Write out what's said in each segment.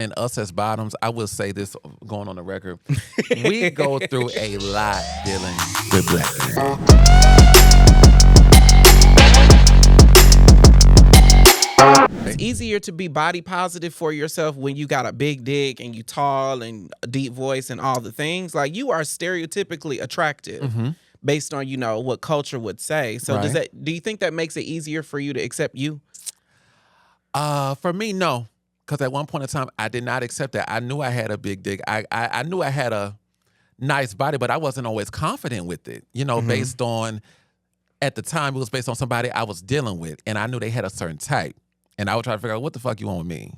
And us as bottoms, I will say this going on the record, we go through a lot dealing with black men. It's easier to be body positive for yourself when you got a big dick and you tall and a deep voice and all the things. Like, you are stereotypically attractive based on, what culture would say. So do you think that makes it easier for you to accept you? For me, no. Because at one point in time, I did not accept that. I knew I had a big dick. I knew I had a nice body, but I wasn't always confident with it. Based on, at the time, it was based on somebody I was dealing with. And I knew they had a certain type. And I would try to figure out, what the fuck you want with me?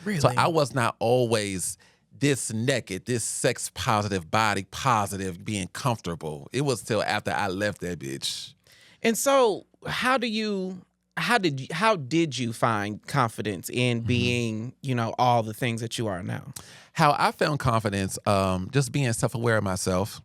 Really? So I was not always this naked, this sex positive, body positive, being comfortable. It was till after I left that bitch. And so how did you find confidence in being, all the things that you are now? How I found confidence, just being self-aware of myself,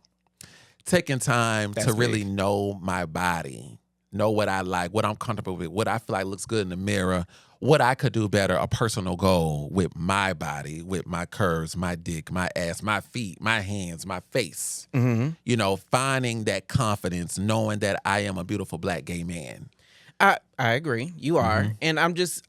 taking time to really know my body, know what I like, what I'm comfortable with, what I feel like looks good in the mirror, what I could do better, a personal goal with my body, with my curves, my dick, my ass, my feet, my hands, my face. Finding that confidence, knowing that I am a beautiful black gay man. I agree. You are. And I'm just,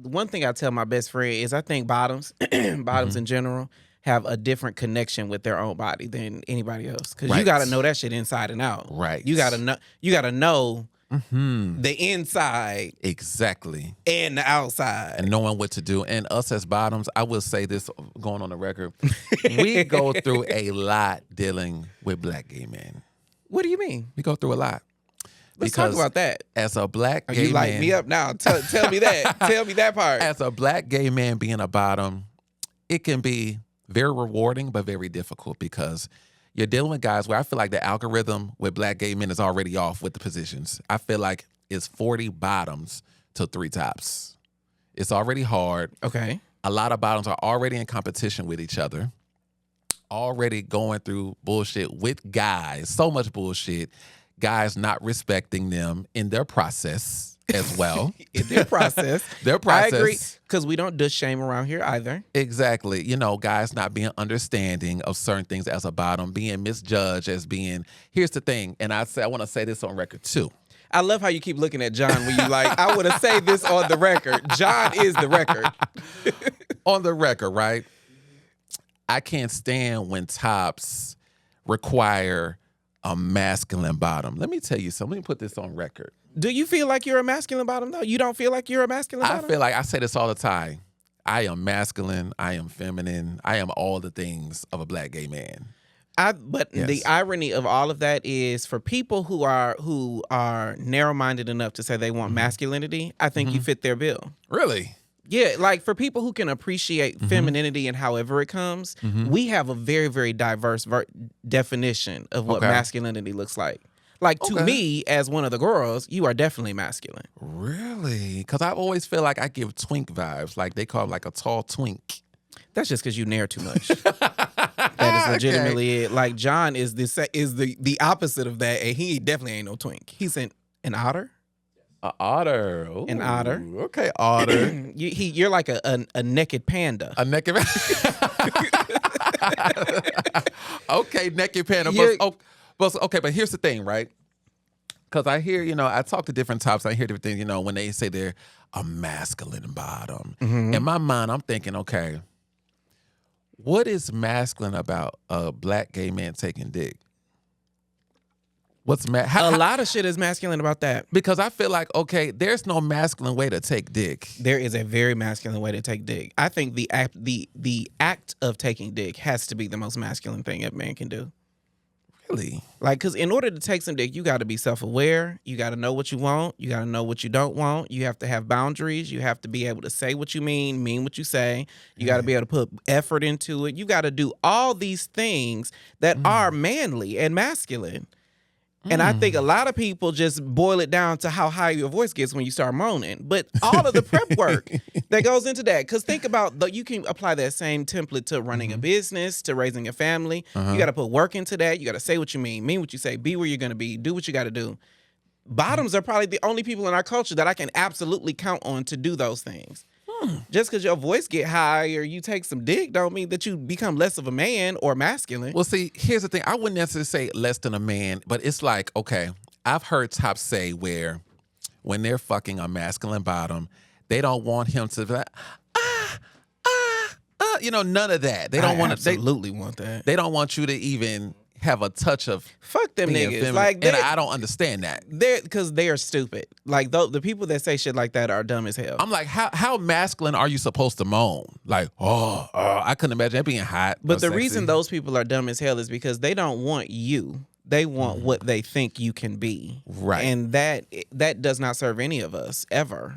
one thing I tell my best friend is I think bottoms in general have a different connection with their own body than anybody else. Because you got to know that shit inside and out. Right. You got to know the inside. Exactly. And the outside. And knowing what to do. And us as bottoms, I will say this going on the record, we go through a lot dealing with black gay men. What do you mean? We go through a lot. Let's talk about that. As a black gay man. You light me up now. Tell me that. Tell me that part. As a black gay man being a bottom, it can be very rewarding, but very difficult because you're dealing with guys where I feel like the algorithm with black gay men is already off with the positions. I feel like it's 40 bottoms to 3 tops. It's already hard. Okay. A lot of bottoms are already in competition with each other, already going through bullshit with guys, so much bullshit, guys not respecting them in their process as well. In their process. Their process. I agree, because we don't do shame around here either. Exactly. Guys not being understanding of certain things as a bottom, being misjudged as being, here's the thing, and I want to say this on record too. I love how you keep looking at John when you like, I want to say this on the record. John is the record. On the record, right? I can't stand when tops require a masculine bottom. Let me tell you something. Let me put this on record. Do you feel like you're a masculine bottom, though? You don't feel like you're a masculine bottom? I feel like I say this all the time. I am masculine. I am feminine. I am all the things of a black gay man. But the irony of all of that is for people who are narrow-minded enough to say they want masculinity, I think you fit their bill. Really? Yeah, like for people who can appreciate femininity and however it comes, we have a very, very diverse definition of what masculinity looks like. Like, to me, as one of the girls, you are definitely masculine. Really? Because I always feel like I give twink vibes. Like, they call it like a tall twink. That's just because you nair too much. That is legitimately it. Like, John is the opposite of that, and he definitely ain't no twink. He's an otter. An otter. Ooh, an otter. Okay, otter. You're like a naked panda. A naked Okay, naked panda. But here's the thing, right? Because I hear, I talk to different tops. I hear different things, when they say they're a masculine bottom. In my mind, I'm thinking, okay, what is masculine about a black gay man taking dick? What's a lot of shit is masculine about that. Because I feel like, okay, there's no masculine way to take dick. There is a very masculine way to take dick. I think the act of taking dick has to be the most masculine thing a man can do. Really? Like, because in order to take some dick, you got to be self-aware. You got to know what you want. You got to know what you don't want. You have to have boundaries. You have to be able to say what you mean what you say. You got to be able to put effort into it. You got to do all these things that are manly and masculine. And I think a lot of people just boil it down to how high your voice gets when you start moaning. But all of the prep work that goes into that, because think about, you can apply that same template to running a business, to raising a family. You got to put work into that. You got to say what you mean what you say, be where you're going to be, do what you got to do. Bottoms are probably the only people in our culture that I can absolutely count on to do those things. Just because your voice get high or you take some dick don't mean that you become less of a man or masculine. Well, see, here's the thing. I wouldn't necessarily say less than a man, but it's like, okay, I've heard tops say where when they're fucking a masculine bottom, they don't want him to be like, none of that. They don't want to. Absolutely want that. They don't want you to even have a touch of fuck them niggas. Feminine. Like, and I don't understand that. Because they are stupid. Like the people that say shit like that are dumb as hell. I'm like, how masculine are you supposed to moan? Like, I couldn't imagine that being hot. But the reason those people are dumb as hell is because they don't want you. They want what they think you can be. Right. And that does not serve any of us ever.